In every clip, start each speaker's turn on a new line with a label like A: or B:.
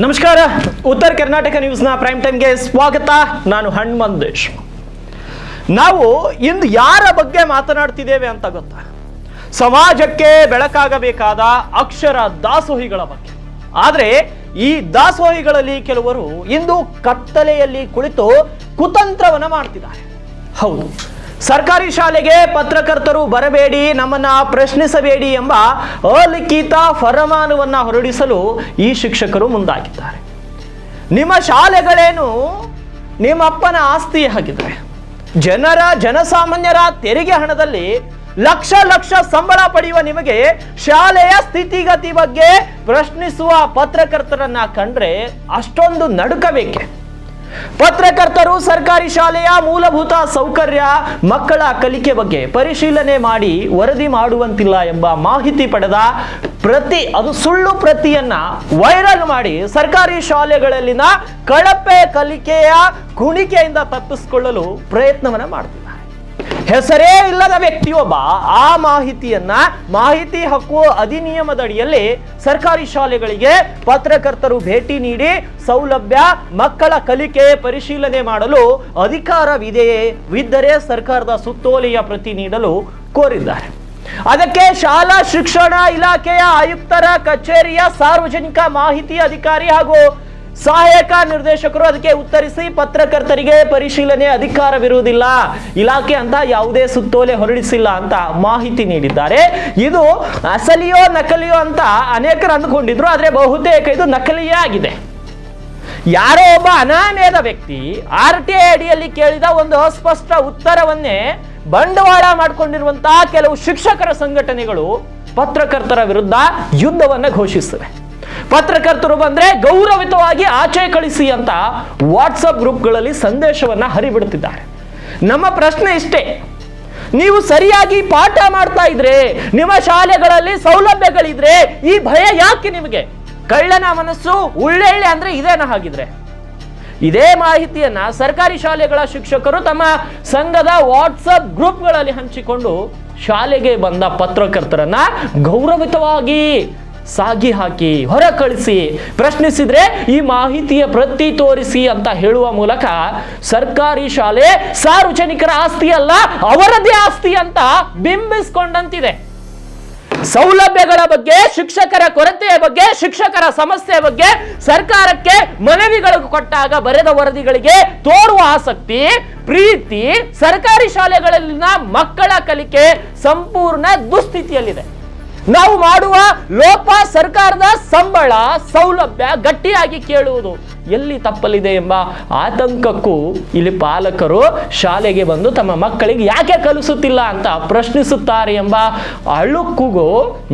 A: ನಮಸ್ಕಾರ. ಉತ್ತರ ಕರ್ನಾಟಕ ನ್ಯೂಸ್ನ ಪ್ರೈಮ್ ಟೈಮ್ಗೆ ಸ್ವಾಗತ. ನಾನು ಹನುಮಂತೇಶ್. ನಾವು ಇಂದು ಯಾರ ಬಗ್ಗೆ ಮಾತನಾಡ್ತಿದ್ದೇವೆ ಅಂತ ಗೊತ್ತಾ? ಸಮಾಜಕ್ಕೆ ಬೆಳಕಾಗಬೇಕಾದ ಅಕ್ಷರ ದಾಸೋಹಿಗಳ ಬಗ್ಗೆ. ಆದರೆ ಈ ದಾಸೋಹಿಗಳಲ್ಲಿ ಕೆಲವರು ಇಂದು ಕತ್ತಲೆಯಲ್ಲಿ ಕುಳಿತು ಕುತಂತ್ರವನ್ನ ಮಾಡ್ತಿದ್ದಾರೆ. ಹೌದು, ಸರ್ಕಾರಿ ಶಾಲೆಗೆ ಪತ್ರಕರ್ತರು ಬರಬೇಡಿ, ನಮ್ಮನ್ನ ಪ್ರಶ್ನಿಸಬೇಡಿ ಎಂಬ ಅಲಿಖಿತ ಫರಮಾನವನ್ನ ಹೊರಡಿಸಲು ಈ ಶಿಕ್ಷಕರು ಮುಂದಾಗಿದ್ದಾರೆ. ನಿಮ್ಮ ಶಾಲೆಗಳೇನು ನಿಮ್ಮಪ್ಪನ ಆಸ್ತಿ ಹಾಕಿದ್ರೆ, ಜನಸಾಮಾನ್ಯರ ತೆರಿಗೆ ಹಣದಲ್ಲಿ ಲಕ್ಷ ಲಕ್ಷ ಸಂಬಳ ಪಡೆಯುವ ನಿಮಗೆ ಶಾಲೆಯ ಸ್ಥಿತಿಗತಿ ಬಗ್ಗೆ ಪ್ರಶ್ನಿಸುವ ಪತ್ರಕರ್ತರನ್ನ ಕಂಡ್ರೆ ಅಷ್ಟೊಂದು ನಡುಕಬೇಕೆ? ಪತ್ರಕರ್ತರು ಸರ್ಕಾರಿ ಶಾಲೆಯ ಮೂಲಭೂತ ಸೌಕರ್ಯ, ಮಕ್ಕಳ ಕಲಿಕೆ ಬಗ್ಗೆ ಪರಿಶೀಲನೆ ಮಾಡಿ ವರದಿ ಮಾಡುವಂತಿಲ್ಲ ಎಂಬ ಮಾಹಿತಿ ಪಡೆದ ಅದು ಸುಳ್ಳು ಪ್ರತಿಯನ್ನ ವೈರಲ್ ಮಾಡಿ ಸರ್ಕಾರಿ ಶಾಲೆಗಳಲ್ಲಿನ ಕಳಪೆ ಕಲಿಕೆಯ ಕುಣಿಕೆಯಿಂದ ತಪ್ಪಿಸಿಕೊಳ್ಳಲು ಪ್ರಯತ್ನವನ್ನ ಮಾಡ್ತಿದ್ದಾರೆ. ಹೆಸರೇ ಇಲ್ಲದ ವ್ಯಕ್ತಿಯೊಬ್ಬ ಆ ಮಾಹಿತಿ ಹಕ್ಕು ಅಧಿನಿಯಮದಡಿಯಲ್ಲಿ ಸರ್ಕಾರಿ ಶಾಲೆಗಳಿಗೆ ಪತ್ರಕರ್ತರು ಭೇಟಿ ನೀಡಿ ಸೌಲಭ್ಯ, ಮಕ್ಕಳ ಕಲಿಕೆ ಪರಿಶೀಲನೆ ಮಾಡಲು ಅಧಿಕಾರವಿದ್ದರೆ ಸರ್ಕಾರದ ಸುತ್ತೋಲೆಯ ಪ್ರತಿ ನೀಡಲು ಕೋರಿದ್ದಾರೆ. ಅದಕ್ಕೆ ಶಾಲಾ ಶಿಕ್ಷಣ ಇಲಾಖೆಯ ಆಯುಕ್ತರ ಕಚೇರಿಯ ಸಾರ್ವಜನಿಕ ಮಾಹಿತಿ ಅಧಿಕಾರಿ ಹಾಗೂ ಸಹಾಯಕ ನಿರ್ದೇಶಕರು ಅದಕ್ಕೆ ಉತ್ತರಿಸಿ, ಪತ್ರಕರ್ತರಿಗೆ ಪರಿಶೀಲನೆ ಅಧಿಕಾರವಿರುವುದಿಲ್ಲ, ಇಲಾಖೆ ಅಂತ ಯಾವುದೇ ಸುತ್ತೋಲೆ ಹೊರಡಿಸಿಲ್ಲ ಅಂತ ಮಾಹಿತಿ ನೀಡಿದ್ದಾರೆ. ಇದು ಅಸಲಿಯೋ ನಕಲಿಯೋ ಅಂತ ಅನೇಕರು ಅಂದುಕೊಂಡಿದ್ರು. ಆದ್ರೆ ಬಹುತೇಕ ಇದು ನಕಲಿಯೇ ಆಗಿದೆ. ಯಾರೋ ಒಬ್ಬ ಅನಾಮಯದ ವ್ಯಕ್ತಿ RTI ಅಡಿಯಲ್ಲಿ ಕೇಳಿದ ಒಂದು ಅಸ್ಪಷ್ಟ ಉತ್ತರವನ್ನೇ ಬಂಡವಾಳ ಮಾಡಿಕೊಂಡಿರುವಂತಹ ಕೆಲವು ಶಿಕ್ಷಕರ ಸಂಘಟನೆಗಳು ಪತ್ರಕರ್ತರ ವಿರುದ್ಧ ಯುದ್ಧವನ್ನ ಘೋಷಿಸಿವೆ. ಪತ್ರಕರ್ತರು ಬಂದ್ರೆ ಗೌರವಿತವಾಗಿ ಆಚೆ ಕಳಿಸಿ ಅಂತ ವಾಟ್ಸಪ್ ಗ್ರೂಪ್ಗಳಲ್ಲಿ ಸಂದೇಶವನ್ನ ಹರಿಬಿಡುತ್ತಿದ್ದಾರೆ. ನಮ್ಮ ಪ್ರಶ್ನೆ ಇಷ್ಟೇ, ನೀವು ಸರಿಯಾಗಿ ಪಾಠ ಮಾಡ್ತಾ ಇದ್ರೆ, ನಿಮ್ಮ ಶಾಲೆಗಳಲ್ಲಿ ಸೌಲಭ್ಯಗಳಿದ್ರೆ ಈ ಭಯ ಯಾಕೆ ನಿಮಗೆ? ಕಳ್ಳನ ಮನಸ್ಸು ಉಳ್ಳೆಳ್ಳೆ ಅಂದ್ರೆ ಇದೇನ ಹಾಗಿದ್ರೆ? ಇದೇ ಮಾಹಿತಿಯನ್ನ ಸರ್ಕಾರಿ ಶಾಲೆಗಳ ಶಿಕ್ಷಕರು ತಮ್ಮ ಸಂಘದ ವಾಟ್ಸಪ್ ಗ್ರೂಪ್ಗಳಲ್ಲಿ ಹಂಚಿಕೊಂಡು ಶಾಲೆಗೆ ಬಂದ ಪತ್ರಕರ್ತರನ್ನ ಗೌರವಿತವಾಗಿ ಸಾಗಿ ಹಾಕಿ ಹೊರ ಕಳಿಸಿ, ಪ್ರಶ್ನಿಸಿದ್ರೆ ಈ ಮಾಹಿತಿಯ ಪ್ರತಿ ತೋರಿಸಿ ಅಂತ ಹೇಳುವ ಮೂಲಕ ಸರ್ಕಾರಿ ಶಾಲೆ ಸಾರ್ವಜನಿಕರ ಆಸ್ತಿ ಅಲ್ಲ, ಅವರದೇ ಆಸ್ತಿ ಅಂತ ಬಿಂಬಿಸಿಕೊಂಡಂತಿದೆ. ಸೌಲಭ್ಯಗಳ ಬಗ್ಗೆ, ಶಿಕ್ಷಕರ ಕೊರತೆಯ ಬಗ್ಗೆ, ಶಿಕ್ಷಕರ ಸಮಸ್ಯೆ ಬಗ್ಗೆ ಸರ್ಕಾರಕ್ಕೆ ಮನವಿಗಳು ಕೊಟ್ಟಾಗ ಬರೆದ ವರದಿಗಳಿಗೆ ತೋರುವ ಆಸಕ್ತಿ, ಪ್ರೀತಿ ಸರ್ಕಾರಿ ಶಾಲೆಗಳಲ್ಲಿನ ಮಕ್ಕಳ ಕಲಿಕೆ ಸಂಪೂರ್ಣ ದುಸ್ಥಿತಿಯಲ್ಲಿದೆ. ನಾವು ಮಾಡುವ ಲೋಪ ಸರ್ಕಾರದ ಸಂಬಳ, ಸೌಲಭ್ಯ ಗಟ್ಟಿಯಾಗಿ ಕೇಳುವುದು ಎಲ್ಲಿ ತಪ್ಪಲಿದೆ ಎಂಬ ಆತಂಕಕ್ಕೂ ಇಲ್ಲಿ ಪಾಲಕರು ಶಾಲೆಗೆ ಬಂದು ತಮ್ಮ ಮಕ್ಕಳಿಗೆ ಯಾಕೆ ಕಲಿಸುತ್ತಿಲ್ಲ ಅಂತ ಪ್ರಶ್ನಿಸುತ್ತಾರೆ ಎಂಬ ಅಳುಕುಗೂ,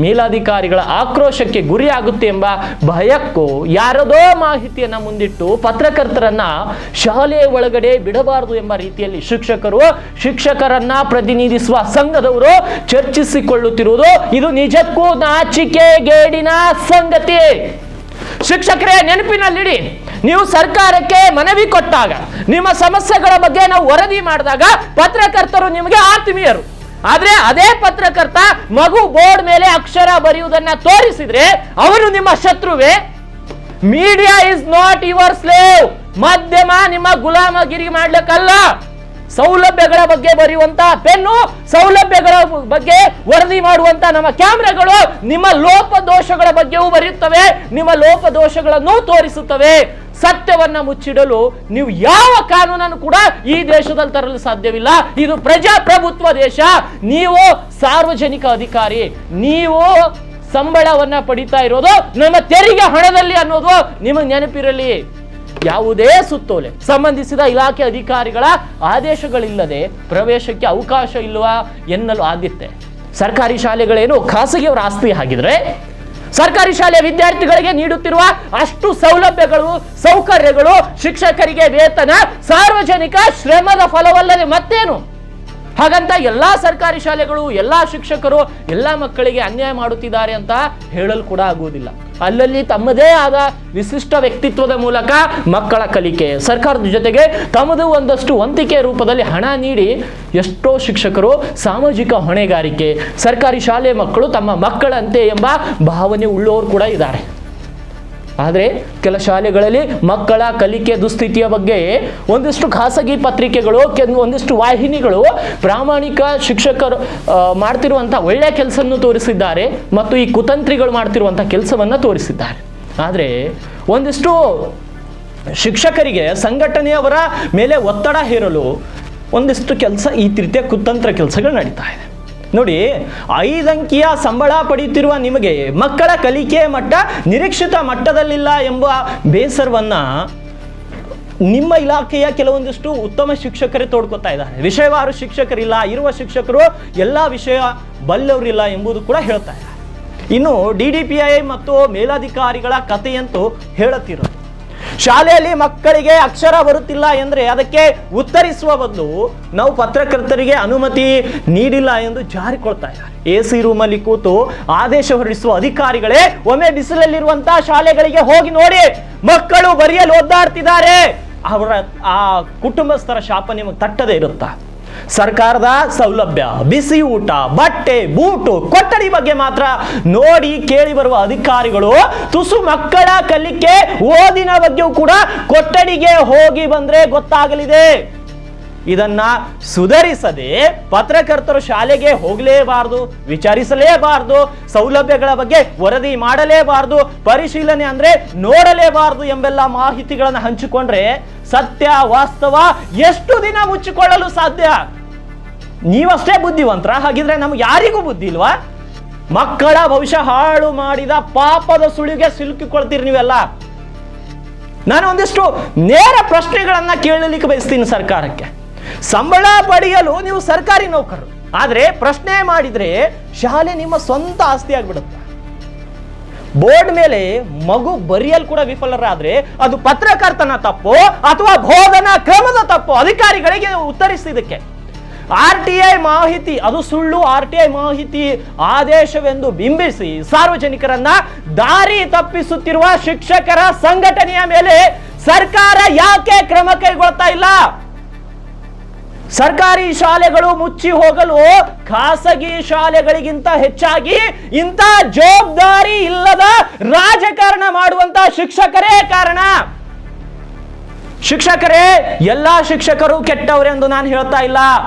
A: ಮೇಲಾಧಿಕಾರಿಗಳ ಆಕ್ರೋಶಕ್ಕೆ ಗುರಿಯಾಗುತ್ತೆ ಎಂಬ ಭಯಕ್ಕೂ ಯಾರದೋ ಮಾಹಿತಿಯನ್ನ ಮುಂದಿಟ್ಟು ಪತ್ರಕರ್ತರನ್ನ ಶಾಲೆಯ ಒಳಗಡೆ ಬಿಡಬಾರದು ಎಂಬ ರೀತಿಯಲ್ಲಿ ಶಿಕ್ಷಕರನ್ನ ಪ್ರತಿನಿಧಿಸುವ ಸಂಘದವರು ಚರ್ಚಿಸಿಕೊಳ್ಳುತ್ತಿರುವುದು ಇದು ನಿಜಕ್ಕೂ ನಾಚಿಕೆಗೇಡಿನ ಸಂಗತಿ. ಶಿಕ್ಷಕರೇ, ನೆನಪಿನಲ್ಲಿಡಿ, ನೀವು ಸರ್ಕಾರಕ್ಕೆ ಮನವಿ ಕೊಟ್ಟಾಗ, ನಿಮ್ಮ ಸಮಸ್ಯೆಗಳ ಬಗ್ಗೆ ನಾವು ವರದಿ ಮಾಡಿದಾಗ ಪತ್ರಕರ್ತರು ನಿಮಗೆ ಆತ್ಮೀಯರು. ಆದ್ರೆ ಅದೇ ಪತ್ರಕರ್ತ ಮಗು ಬೋರ್ಡ್ ಮೇಲೆ ಅಕ್ಷರ ಬರೆಯುವುದನ್ನ ತೋರಿಸಿದ್ರೆ ಅವರು ನಿಮ್ಮ ಶತ್ರುವೇ? Media is not your slave. ಮಾಧ್ಯಮ ನಿಮ್ಮ ಗುಲಾಮಗಿರಿ ಮಾಡ್ಲಿಕ್ಕಲ್ಲ. ಸೌಲಭ್ಯಗಳ ಬಗ್ಗೆ ಬರೆಯುವಂತ ಪೆನ್ನು, ಸೌಲಭ್ಯಗಳ ಬಗ್ಗೆ ವರದಿ ಮಾಡುವಂತ ನಮ್ಮ ಕ್ಯಾಮ್ರಾಗಳು ನಿಮ್ಮ ಲೋಪದೋಷಗಳ ಬಗ್ಗೆಯೂ ಬರೆಯುತ್ತವೆ, ನಿಮ್ಮ ಲೋಪದೋಷಗಳನ್ನು ತೋರಿಸುತ್ತವೆ. ಸತ್ಯವನ್ನ ಮುಚ್ಚಿಡಲು ನೀವು ಯಾವ ಕಾನೂನನ್ನು ಕೂಡ ಈ ದೇಶದಲ್ಲಿ ತರಲು ಸಾಧ್ಯವಿಲ್ಲ. ಇದು ಪ್ರಜಾಪ್ರಭುತ್ವ ದೇಶ. ನೀವು ಸಾರ್ವಜನಿಕ ಅಧಿಕಾರಿ, ನೀವು ಸಂಬಳವನ್ನ ಪಡಿತಾ ಇರೋದು ನಮ್ಮ ತೆರಿಗೆ ಹಣದಲ್ಲಿ ಅನ್ನೋದು ನಿಮಗೆ ನೆನಪಿರಲಿ. ಯಾವುದೇ ಸುತ್ತೋಲೆ, ಸಂಬಂಧಿಸಿದ ಇಲಾಖೆ ಅಧಿಕಾರಿಗಳ ಆದೇಶಗಳಿಲ್ಲದೆ ಪ್ರವೇಶಕ್ಕೆ ಅವಕಾಶ ಇಲ್ಲವಾ ಎನ್ನಲು ಆದ್ಯತೆ. ಸರ್ಕಾರಿ ಶಾಲೆಗಳೇನು ಖಾಸಗಿಯವರ ಆಸ್ತಿ ಆಗಿದ್ರೆ, ಸರ್ಕಾರಿ ಶಾಲೆಯ ವಿದ್ಯಾರ್ಥಿಗಳಿಗೆ ನೀಡುತ್ತಿರುವ ಅಷ್ಟು ಸೌಲಭ್ಯಗಳು, ಸೌಕರ್ಯಗಳು, ಶಿಕ್ಷಕರಿಗೆ ವೇತನ ಸಾರ್ವಜನಿಕ ಶ್ರಮದ ಫಲವಲ್ಲದೆ ಮತ್ತೇನು? ಹಾಗಂತ ಎಲ್ಲಾ ಸರ್ಕಾರಿ ಶಾಲೆಗಳು, ಎಲ್ಲಾ ಶಿಕ್ಷಕರು ಎಲ್ಲಾ ಮಕ್ಕಳಿಗೆ ಅನ್ಯಾಯ ಮಾಡುತ್ತಿದ್ದಾರೆ ಅಂತ ಹೇಳಲು ಕೂಡ ಆಗುವುದಿಲ್ಲ. ಅಲ್ಲಲ್ಲಿ ತಮ್ಮದೇ ಆದ ವಿಶಿಷ್ಟ ವ್ಯಕ್ತಿತ್ವದ ಮೂಲಕ ಮಕ್ಕಳ ಕಲಿಕೆ, ಸರ್ಕಾರದ ಜೊತೆಗೆ ತಮ್ಮದು ಒಂದಷ್ಟು ವಂತಿಕೆ ರೂಪದಲ್ಲಿ ಹಣ ನೀಡಿ ಎಷ್ಟೋ ಶಿಕ್ಷಕರು ಸಾಮಾಜಿಕ ಹೊಣೆಗಾರಿಕೆ, ಸರ್ಕಾರಿ ಶಾಲೆ ಮಕ್ಕಳು ತಮ್ಮ ಮಕ್ಕಳಂತೆ ಎಂಬ ಭಾವನೆ ಉಳ್ಳೋರು ಕೂಡ ಇದ್ದಾರೆ. ಆದರೆ ಕೆಲ ಶಾಲೆಗಳಲ್ಲಿ ಮಕ್ಕಳ ಕಲಿಕೆ ದುಸ್ಥಿತಿಯ ಬಗ್ಗೆ ಒಂದಿಷ್ಟು ಖಾಸಗಿ ಪತ್ರಿಕೆಗಳು ಒಂದಿಷ್ಟು ವಾಹಿನಿಗಳು ಪ್ರಾಮಾಣಿಕ ಶಿಕ್ಷಕರು ಮಾಡ್ತಿರುವಂಥ ಒಳ್ಳೆಯ ಕೆಲಸವನ್ನು ತೋರಿಸಿದ್ದಾರೆ ಮತ್ತು ಈ ಕುತಂತ್ರಿಗಳು ಮಾಡ್ತಿರುವಂಥ ಕೆಲಸವನ್ನು ತೋರಿಸಿದ್ದಾರೆ. ಆದರೆ ಒಂದಿಷ್ಟು ಶಿಕ್ಷಕರಿಗೆ ಸಂಘಟನೆಯವರ ಮೇಲೆ ಒತ್ತಡ ಹೇರಲು ಒಂದಿಷ್ಟು ಕೆಲಸ ಈ ರೀತಿಯ ಕುತಂತ್ರ ಕೆಲಸಗಳು ನಡೀತಾ ಇದೆ. ನೋಡಿ, 5 ಅಂಕಿಯ ಸಂಬಳ ಪಡೆಯುತ್ತಿರುವ ನಿಮಗೆ ಮಕ್ಕಳ ಕಲಿಕೆ ಮಟ್ಟ ನಿರೀಕ್ಷಿತ ಮಟ್ಟದಲ್ಲಿಲ್ಲ ಎಂಬ ಬೇಸರವನ್ನು ನಿಮ್ಮ ಇಲಾಖೆಯ ಕೆಲವೊಂದಿಷ್ಟು ಉತ್ತಮ ಶಿಕ್ಷಕರೇ ತೋಡ್ಕೊತಾ ಇದ್ದಾರೆ. ವಿಷಯವಾರು ಶಿಕ್ಷಕರಿಲ್ಲ, ಇರುವ ಶಿಕ್ಷಕರು ಎಲ್ಲ ವಿಷಯ ಬಲ್ಲವರಿಲ್ಲ ಎಂಬುದು ಕೂಡ ಹೇಳ್ತಾ ಇದ್ದಾರೆ. ಇನ್ನು DDPI ಮತ್ತು ಮೇಲಾಧಿಕಾರಿಗಳ ಕಥೆಯಂತೂ ಹೇಳುತ್ತಿರೋದು. ಶಾಲೆಯಲ್ಲಿ ಮಕ್ಕಳಿಗೆ ಅಕ್ಷರ ಬರುತ್ತಿಲ್ಲ ಎಂದರೆ ಅದಕ್ಕೆ ಉತ್ತರಿಸುವ ಬದಲು ನಾವು ಪತ್ರಕರ್ತರಿಗೆ ಅನುಮತಿ ನೀಡಿಲ್ಲ ಎಂದು ಜಾರಿಕೊಳ್ತಾ ಇದ್ದಾರೆ. AC ರೂಮಲ್ಲಿ ಕೂತು ಆದೇಶ ಹೊರಡಿಸುವ ಅಧಿಕಾರಿಗಳೇ ಒಮ್ಮೆ ಬಿಸಿಲಲ್ಲಿರುವಂತಹ ಶಾಲೆಗಳಿಗೆ ಹೋಗಿ ನೋಡಿ, ಮಕ್ಕಳು ಬರೆಯಲು ಒದ್ದಾಡ್ತಿದ್ದಾರೆ. ಅವರ ಆ ಕುಟುಂಬಸ್ಥರ ಶಾಪ ನಿಮಗೆ ತಟ್ಟದೇ ಇರುತ್ತಾ? ಸರ್ಕಾರದ ಸೌಲಭ್ಯ, ಬಿಸಿ ಊಟ, ಬಟ್ಟೆ, ಬೂಟು, ಕೊಠಡಿ ಬಗ್ಗೆ ಮಾತ್ರ ನೋಡಿ ಕೇಳಿ ಬರುವ ಅಧಿಕಾರಿಗಳು ತುಸು ಮಕ್ಕಳ ಕಲಿಕೆ ಓದಿನ ಬಗ್ಗೆಯೂ ಕೂಡ ಕೊಠಡಿಗೆ ಹೋಗಿ ಬಂದ್ರೆ ಗೊತ್ತಾಗಲಿದೆ. ಇದನ್ನ ಸುಧಾರಿಸದೆ ಪತ್ರಕರ್ತರು ಶಾಲೆಗೆ ಹೋಗಲೇಬಾರದು, ವಿಚಾರಿಸಲೇಬಾರದು, ಸೌಲಭ್ಯಗಳ ಬಗ್ಗೆ ವರದಿ ಮಾಡಲೇಬಾರದು, ಪರಿಶೀಲನೆ ಅಂದ್ರೆ ನೋಡಲೇಬಾರದು ಎಂಬೆಲ್ಲ ಮಾಹಿತಿಗಳನ್ನು ಹಂಚಿಕೊಂಡ್ರೆ ಸತ್ಯ ವಾಸ್ತವ ಎಷ್ಟು ದಿನ ಮುಚ್ಚಿಕೊಳ್ಳಲು ಸಾಧ್ಯ? ನೀವಷ್ಟೇ ಬುದ್ಧಿವಂತರ? ಹಾಗಿದ್ರೆ ನಮ್ಗೆ ಯಾರಿಗೂ ಬುದ್ಧಿ ಇಲ್ವಾ? ಮಕ್ಕಳ ಭವಿಷ್ಯ ಹಾಳು ಮಾಡಿದ ಪಾಪದ ಸುಳಿಗೆ ಸಿಲುಕಿಕೊಳ್ತೀರಿ ನೀವೆಲ್ಲ. ನಾನು ಒಂದಿಷ್ಟು ನೇರ ಪ್ರಶ್ನೆಗಳನ್ನ ಕೇಳಲಿಕ್ಕೆ ಬಯಸ್ತೀನಿ ಸರ್ಕಾರಕ್ಕೆ. ಸಂಬಳ ಪಡೆಯಲು ನೀವು ಸರ್ಕಾರಿ ನೌಕರರು, ಆದ್ರೆ ಪ್ರಶ್ನೆ ಮಾಡಿದ್ರೆ ಶಾಲೆ ನಿಮ್ಮ ಸ್ವಂತ ಆಸ್ತಿ ಆಗ್ಬಿಡುತ್ತೆ. ಬೋರ್ಡ್ ಮೇಲೆ ಮಗು ಬರೆಯಲು ಕೂಡ ವಿಫಲರಾದ್ರೆ ಅದು ಪತ್ರಕರ್ತನ ತಪ್ಪು ಅಥವಾ ಬೋಧನಾ ಕ್ರಮದ ತಪ್ಪು? ಅಧಿಕಾರಿಗಳಿಗೆ ಉತ್ತರಿಸಿದಕ್ಕೆ RTI ಮಾಹಿತಿ ಅದು ಸುಳ್ಳು, RTI ಮಾಹಿತಿ ಆದೇಶವೆಂದು ಬಿಂಬಿಸಿ ಸಾರ್ವಜನಿಕರನ್ನ ದಾರಿ ತಪ್ಪಿಸುತ್ತಿರುವ ಶಿಕ್ಷಕರ ಸಂಘಟನೆಯ ಮೇಲೆ ಸರ್ಕಾರ ಯಾಕೆ ಕ್ರಮ ಕೈಗೊಳ್ತಾ ಇಲ್ಲ? ಸರ್ಕಾರಿ ಶಾಲೆಗಳು ಮುಚ್ಚಿ ಹೋಗಲು ಖಾಸಗಿ ಶಾಲೆಗಳಿಗಿಂತ ಹೆಚ್ಚಾಗಿ ಇಂಥ ಜವಾಬ್ದಾರಿ ಇಲ್ಲದ ರಾಜಕಾರಣ ಮಾಡುವಂತ ಶಿಕ್ಷಕರೇ ಕಾರಣ. ಶಿಕ್ಷಕರೇ, ಎಲ್ಲಾ ಶಿಕ್ಷಕರು ಕೆಟ್ಟವರೆಂದು ನಾನು ಹೇಳ್ತಾ ಇಲ್ಲ.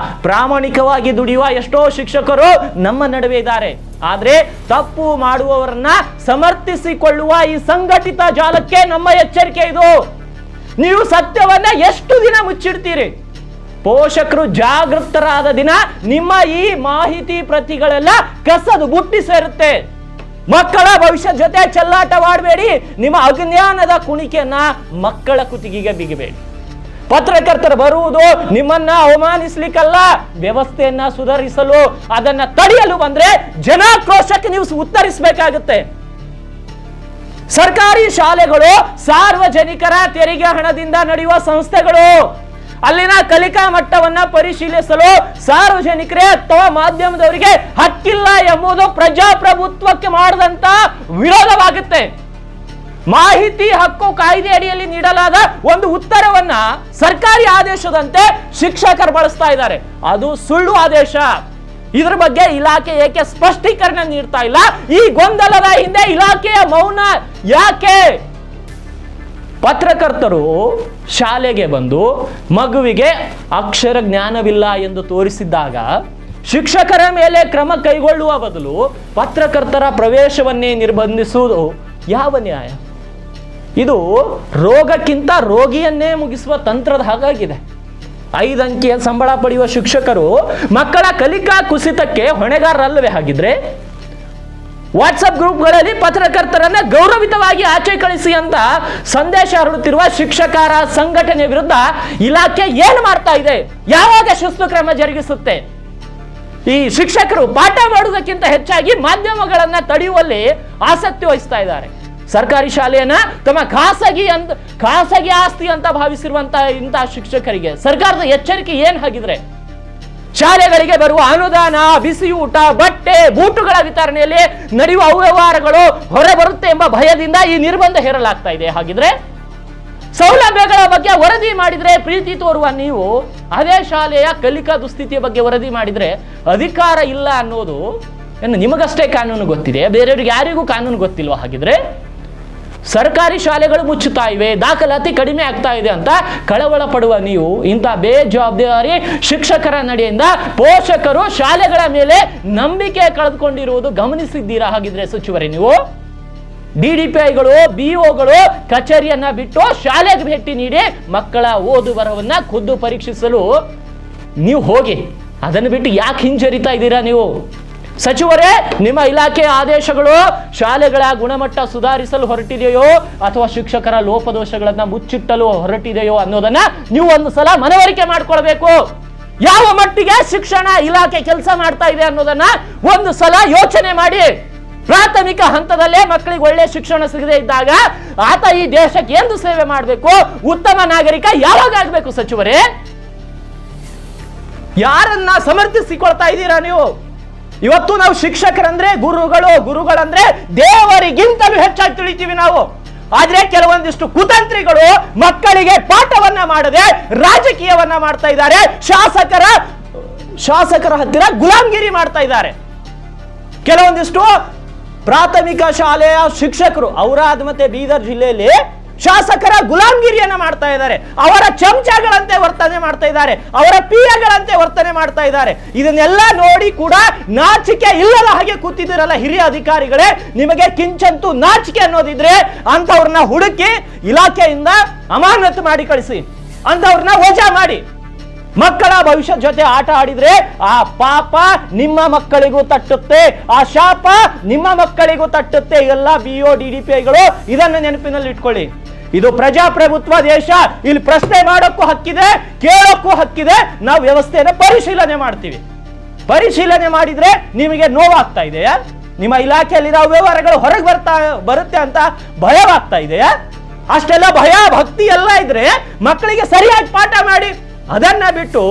A: ಪ್ರಾಮಾಣಿಕವಾಗಿ ದುಡಿಯುವ ಎಷ್ಟೋ ಶಿಕ್ಷಕರು ನಮ್ಮ ನಡುವೆ ಇದ್ದಾರೆ. ಆದ್ರೆ ತಪ್ಪು ಮಾಡುವವರನ್ನ ಸಮರ್ಥಿಸಿಕೊಳ್ಳುವ ಈ ಸಂಘಟಿತ ಜಾಲಕ್ಕೆ ನಮ್ಮ ಎಚ್ಚರಿಕೆ ಇದು. ನೀವು ಸತ್ಯವನ್ನ ಎಷ್ಟು ದಿನ ಮುಚ್ಚಿಡ್ತೀರಿ? ಪೋಷಕರು ಜಾಗೃತರಾದ ದಿನ ನಿಮ್ಮ ಈ ಮಾಹಿತಿ ಪ್ರತಿಗಳೆಲ್ಲ ಕಸದ ಬುಟ್ಟಿ ಸೇರುತ್ತೆ. ಮಕ್ಕಳ ಭವಿಷ್ಯ ಜೊತೆ ಚೆಲ್ಲಾಟವಾಡಬೇಡಿ. ನಿಮ್ಮ ಅಜ್ಞಾನದ ಕುಣಿಕೆಯನ್ನ ಮಕ್ಕಳ ಕುತ್ತಿಗೆಗೆ ಬಿಗಬೇಡಿ. ಪತ್ರಕರ್ತರು ಬರುವುದು ನಿಮ್ಮನ್ನ ಅವಮಾನಿಸ್ಲಿಕ್ಕಲ್ಲ, ವ್ಯವಸ್ಥೆಯನ್ನ ಸುಧಾರಿಸಲು, ಅದನ್ನ ತಡೆಯಲು ಬಂದ್ರೆ ಜನಾಕ್ರೋಶಕ್ಕೆ ನೀವು ಉತ್ತರಿಸಬೇಕಾಗುತ್ತೆ. ಸರ್ಕಾರಿ ಶಾಲೆಗಳು ಸಾರ್ವಜನಿಕರ ತೆರಿಗೆ ಹಣದಿಂದ ನಡೆಯುವ ಸಂಸ್ಥೆಗಳು. ಅಲ್ಲಿನ ಕಲಿಕಾ ಮಟ್ಟವನ್ನ ಪರಿಶೀಲಿಸಲು ಸಾರ್ವಜನಿಕರೇ ಅಥವಾ ಮಾಧ್ಯಮದವರಿಗೆ ಹಕ್ಕಿಲ್ಲ ಎಂಬುದು ಪ್ರಜಾಪ್ರಭುತ್ವಕ್ಕೆ ಮಾಡಿದಂತ ವಿರೋಧವಾಗುತ್ತೆ. ಮಾಹಿತಿ ಹಕ್ಕು ಕಾಯ್ದೆ ಅಡಿಯಲ್ಲಿ ನೀಡಲಾದ ಒಂದು ಉತ್ತರವನ್ನ ಸರ್ಕಾರಿ ಆದೇಶದಂತೆ ಶಿಕ್ಷಕರು ಬಳಸ್ತಾ ಇದ್ದಾರೆ. ಅದು ಸುಳ್ಳು ಆದೇಶ. ಇದ್ರ ಬಗ್ಗೆ ಇಲಾಖೆ ಏಕೆ ಸ್ಪಷ್ಟೀಕರಣ ನೀಡ್ತಾ ಇಲ್ಲ? ಈ ಗೊಂದಲದ ಹಿಂದೆ ಇಲಾಖೆಯ ಮೌನ ಯಾಕೆ? ಪತ್ರಕರ್ತರು ಶಾಲೆಗೆ ಬಂದು ಮಗುವಿಗೆ ಅಕ್ಷರ ಜ್ಞಾನವಿಲ್ಲ ಎಂದು ತೋರಿಸಿದ್ದಾಗ ಶಿಕ್ಷಕರ ಮೇಲೆ ಕ್ರಮ ಕೈಗೊಳ್ಳುವ ಬದಲು ಪತ್ರಕರ್ತರ ಪ್ರವೇಶವನ್ನೇ ನಿರ್ಬಂಧಿಸುವುದು ಯಾವ ನ್ಯಾಯ? ಇದು ರೋಗಕ್ಕಿಂತ ರೋಗಿಯನ್ನೇ ಮುಗಿಸುವ ತಂತ್ರದ ಹಾಗಾಗಿದೆ. 5 ಅಂಕಿಯ ಸಂಬಳ ಪಡೆಯುವ ಶಿಕ್ಷಕರು ಮಕ್ಕಳ ಕಲಿಕಾ ಕುಸಿತಕ್ಕೆ ಹೊಣೆಗಾರರಲ್ಲವೇ? ಹಾಗಿದ್ರೆ ವಾಟ್ಸಪ್ ಗ್ರೂಪ್ಗಳಲ್ಲಿ ಪತ್ರಕರ್ತರನ್ನ ಗೌರವಿತವಾಗಿ ಆಚೆ ಕಳಿಸಿ ಅಂತ ಸಂದೇಶ ಹರಡುತ್ತಿರುವ ಶಿಕ್ಷಕರ ಸಂಘಟನೆ ವಿರುದ್ಧ ಇಲಾಖೆ ಏನು ಮಾಡ್ತಾ ಇದೆ? ಯಾವಾಗ ಶಿಸ್ತು ಕ್ರಮ ಜರುಗಿಸುತ್ತೆ? ಈ ಶಿಕ್ಷಕರು ಪಾಠ ಮಾಡುವುದಕ್ಕಿಂತ ಹೆಚ್ಚಾಗಿ ಮಾಧ್ಯಮಗಳನ್ನ ತಡೆಯುವಲ್ಲಿ ಆಸಕ್ತಿ ವಹಿಸ್ತಾ ಇದ್ದಾರೆ. ಸರ್ಕಾರಿ ಶಾಲೆಯನ್ನ ತಮ್ಮ ಖಾಸಗಿ ಆಸ್ತಿ ಅಂತ ಭಾವಿಸಿರುವಂತಹ ಇಂತಹ ಶಿಕ್ಷಕರಿಗೆ ಸರ್ಕಾರದ ಎಚ್ಚರಿಕೆ ಏನ್ ಹಾಗಿದ್ರೆ? ಶಾಲೆಗಳಿಗೆ ಬರುವ ಅನುದಾನ, ಬಿಸಿ ಊಟ, ಬಟ್ಟೆ, ಬೂಟುಗಳ ವಿತರಣೆಯಲ್ಲಿ ನಡೆಯುವ ಅವ್ಯವಹಾರಗಳು ಹೊರ ಬರುತ್ತೆ ಎಂಬ ಭಯದಿಂದ ಈ ನಿರ್ಬಂಧ ಹೇರಲಾಗ್ತಾ ಇದೆ. ಹಾಗಿದ್ರೆ ಸೌಲಭ್ಯಗಳ ಬಗ್ಗೆ ವರದಿ ಮಾಡಿದ್ರೆ ಪ್ರೀತಿ ತೋರುವ ನೀವು ಅದೇ ಶಾಲೆಯ ಕಲಿಕಾ ದುಸ್ಥಿತಿಯ ಬಗ್ಗೆ ವರದಿ ಮಾಡಿದ್ರೆ ಅಧಿಕಾರ ಇಲ್ಲ ಅನ್ನೋದು ನಿಮಗಷ್ಟೇ ಕಾನೂನು ಗೊತ್ತಿದೆ, ಬೇರೆಯವ್ರಿಗೆ ಯಾರಿಗೂ ಕಾನೂನು ಗೊತ್ತಿಲ್ವಾ? ಹಾಗಿದ್ರೆ ಸರ್ಕಾರಿ ಶಾಲೆಗಳು ಮುಚ್ಚುತ್ತಾ ಇವೆ, ದಾಖಲಾತಿ ಕಡಿಮೆ ಆಗ್ತಾ ಇದೆ ಅಂತ ಕಳವಳ ಪಡುವ ನೀವು ಇಂಥ ಬೇಜವಾಬ್ದಾರಿ ಶಿಕ್ಷಕರ ನಡೆಯಿಂದ ಪೋಷಕರು ಶಾಲೆಗಳ ಮೇಲೆ ನಂಬಿಕೆ ಕಳೆದುಕೊಂಡಿರುವುದು ಗಮನಿಸಿದ್ದೀರಾ? ಹಾಗಿದ್ರೆ ಸಚಿವರೇ, ನೀವು DDPIಗಳು BOಗಳು ಕಚೇರಿಯನ್ನ ಬಿಟ್ಟು ಶಾಲೆಗೆ ಭೇಟಿ ನೀಡಿ ಮಕ್ಕಳ ಓದು ಬರವನ್ನ ಖುದ್ದು ಪರೀಕ್ಷಿಸಲು ನೀವು ಹೋಗಿ, ಅದನ್ನು ಬಿಟ್ಟು ಯಾಕೆ ಹಿಂಜರಿತಾ ಇದ್ದೀರಾ ನೀವು? ಸಚಿವರೇ, ನಿಮ್ಮ ಇಲಾಖೆ ಆದೇಶಗಳು ಶಾಲೆಗಳ ಗುಣಮಟ್ಟ ಸುಧಾರಿಸಲು ಹೊರಟಿದೆಯೋ ಅಥವಾ ಶಿಕ್ಷಕರ ಲೋಪದೋಷಗಳನ್ನ ಮುಚ್ಚಿಟ್ಟಲು ಹೊರಟಿದೆಯೋ ಅನ್ನೋದನ್ನ ನೀವು ಒಂದು ಸಲ ಮನವರಿಕೆ ಮಾಡ್ಕೊಳ್ಬೇಕು. ಯಾವ ಮಟ್ಟಿಗೆ ಶಿಕ್ಷಣ ಇಲಾಖೆ ಕೆಲಸ ಮಾಡ್ತಾ ಇದೆ ಅನ್ನೋದನ್ನ ಒಂದು ಸಲ ಯೋಚನೆ ಮಾಡಿ. ಪ್ರಾಥಮಿಕ ಹಂತದಲ್ಲೇ ಮಕ್ಕಳಿಗೆ ಒಳ್ಳೆ ಶಿಕ್ಷಣ ಸಿಗದೆ ಇದ್ದಾಗ ಆತ ಈ ದೇಶಕ್ಕೆ ಎಂದು ಸೇವೆ ಮಾಡಬೇಕು? ಉತ್ತಮ ನಾಗರಿಕ ಯಾವಾಗ ಆಗ್ಬೇಕು ಸಚಿವರೇ? ಯಾರನ್ನ ಸಮರ್ಥಿಸಿಕೊಳ್ತಾ ಇದ್ದೀರಾ ನೀವು? ಇವತ್ತು ನಾವು ಶಿಕ್ಷಕರಂದ್ರೆ ಗುರುಗಳಂದ್ರೆ ದೇವರಿಗಿಂತಲೂ ಹೆಚ್ಚಾಗಿ ತಿಳಿತೀವಿ ನಾವು. ಆದ್ರೆ ಕೆಲವೊಂದಿಷ್ಟು ಕುತಂತ್ರಿಗಳು ಮಕ್ಕಳಿಗೆ ಪಾಠವನ್ನ ಮಾಡದೆ ರಾಜಕೀಯವನ್ನ ಮಾಡ್ತಾ ಇದ್ದಾರೆ, ಶಾಸಕರ ಹತ್ತಿರ ಗುಲಾಮ್ಗಿರಿ ಮಾಡ್ತಾ ಇದ್ದಾರೆ. ಕೆಲವೊಂದಿಷ್ಟು ಪ್ರಾಥಮಿಕ ಶಾಲೆಯ ಶಿಕ್ಷಕರು ಔರಾದ್ ಮತ್ತೆ ಬೀದರ್ ಜಿಲ್ಲೆಯಲ್ಲಿ ಶಾಸಕರ ಗುಲಾಮ್ಗಿರಿಯನ್ನ ಮಾಡ್ತಾ ಇದ್ದಾರೆ. ಅವರ ಚಮಚಗಳಂತೆ ವರ್ತನೆ ಮಾಡ್ತಾ ಇದ್ದಾರೆ, ಅವರ ಪಿಯಗಳಂತೆ ವರ್ತನೆ ಮಾಡ್ತಾ ಇದ್ದಾರೆ. ಇದನ್ನೆಲ್ಲ ನೋಡಿ ಕೂಡ ನಾಚಿಕೆ ಇಲ್ಲದ ಹಾಗೆ ಕೂತಿದ್ದೀರಲ್ಲ ಹಿರಿಯ ಅಧಿಕಾರಿಗಳೇ, ನಿಮಗೆ ಕಿಂಚಂತೂ ನಾಚಿಕೆ ಅನ್ನೋದಿದ್ರೆ ಅಂತವ್ರನ್ನ ಹುಡುಕಿ ಇಲಾಖೆಯಿಂದ ಅಮಾನತು ಮಾಡಿ ಕಳಿಸಿ, ಅಂತವ್ರನ್ನ ವಜಾ ಮಾಡಿ. ಮಕ್ಕಳ ಭವಿಷ್ಯ ಜೊತೆ ಆಟ ಆಡಿದ್ರೆ ಆ ಪಾಪ ನಿಮ್ಮ ಮಕ್ಕಳಿಗೂ ತಟ್ಟುತ್ತೆ, ಆ ಶಾಪ ನಿಮ್ಮ ಮಕ್ಕಳಿಗೂ ತಟ್ಟುತ್ತೆ. ಎಲ್ಲ BO DDPIಗಳು ಇದನ್ನು ನೆನಪಿನಲ್ಲಿ ಇಟ್ಕೊಳ್ಳಿ. ಇದು ಪ್ರಜಾಪ್ರಭುತ್ವ ದೇಶ, ಇಲ್ಲಿ ಪ್ರಶ್ನೆ ಮಾಡೋಕ್ಕೂ ಹಕ್ಕಿದೆ, ಕೇಳೋಕ್ಕೂ ಹಕ್ಕಿದೆ. ನಾವು ವ್ಯವಸ್ಥೆಯನ್ನು ಪರಿಶೀಲನೆ ಮಾಡ್ತೀವಿ. ಪರಿಶೀಲನೆ ಮಾಡಿದ್ರೆ ನಿಮಗೆ ನೋವಾಗ್ತಾ ಇದೆಯಾ? ನಿಮ್ಮ ಇಲಾಖೆಯಲ್ಲಿ ನಾವು ವ್ಯವಹಾರಗಳು ಹೊರಗೆ ಬರುತ್ತೆ ಅಂತ ಭಯವಾಗ್ತಾ ಇದೆಯಾ? ಅಷ್ಟೆಲ್ಲ ಭಯ ಭಕ್ತಿ ಎಲ್ಲ ಇದ್ರೆ ಮಕ್ಕಳಿಗೆ ಸರಿಯಾಗಿ ಪಾಠ ಮಾಡಿ. ಅದನ್ನ ಬಿಟ್ಟು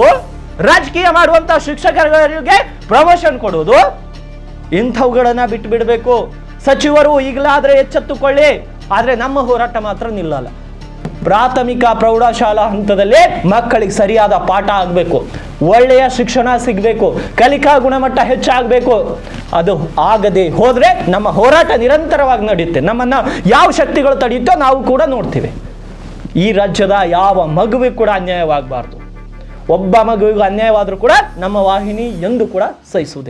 A: ರಾಜಕೀಯ ಮಾಡುವಂತ ಶಿಕ್ಷಕರಿಗೆ ಪ್ರಮೋಷನ್ ಕೊಡುವುದು, ಇಂಥವುಗಳನ್ನ ಬಿಟ್ಟು ಬಿಡಬೇಕು. ಸಚಿವರು ಈಗಲಾದ್ರೆ ಎಚ್ಚೆತ್ತುಕೊಳ್ಳಿ. ಆದ್ರೆ ನಮ್ಮ ಹೋರಾಟ ಮಾತ್ರ ನಿಲ್ಲಲ್ಲ. ಪ್ರಾಥಮಿಕ ಪ್ರೌಢಶಾಲಾ ಹಂತದಲ್ಲಿ ಮಕ್ಕಳಿಗೆ ಸರಿಯಾದ ಪಾಠ ಆಗಬೇಕು, ಒಳ್ಳೆಯ ಶಿಕ್ಷಣ ಸಿಗಬೇಕು, ಕಲಿಕಾ ಗುಣಮಟ್ಟ ಹೆಚ್ಚಾಗಬೇಕು. ಅದು ಆಗದೆ ಹೋದ್ರೆ ನಮ್ಮ ಹೋರಾಟ ನಿರಂತರವಾಗಿ ನಡೆಯುತ್ತೆ. ನಮ್ಮನ್ನ ಯಾವ ಶಕ್ತಿಗಳು ತಡೆಯುತ್ತೋ ನಾವು ಕೂಡ ನೋಡ್ತೀವಿ. ಈ ರಾಜ್ಯದ ಯಾವ ಮಗುವಿಗೂ ಕೂಡ ಅನ್ಯಾಯವಾಗಬಾರ್ದು. ಒಬ್ಬ ಮಗುವಿಗೂ ಅನ್ಯಾಯವಾದರೂ ಕೂಡ ನಮ್ಮ ವಾಹಿನಿ ಎಂದು ಕೂಡ ಸಹಿಸುವುದಿಲ್ಲ.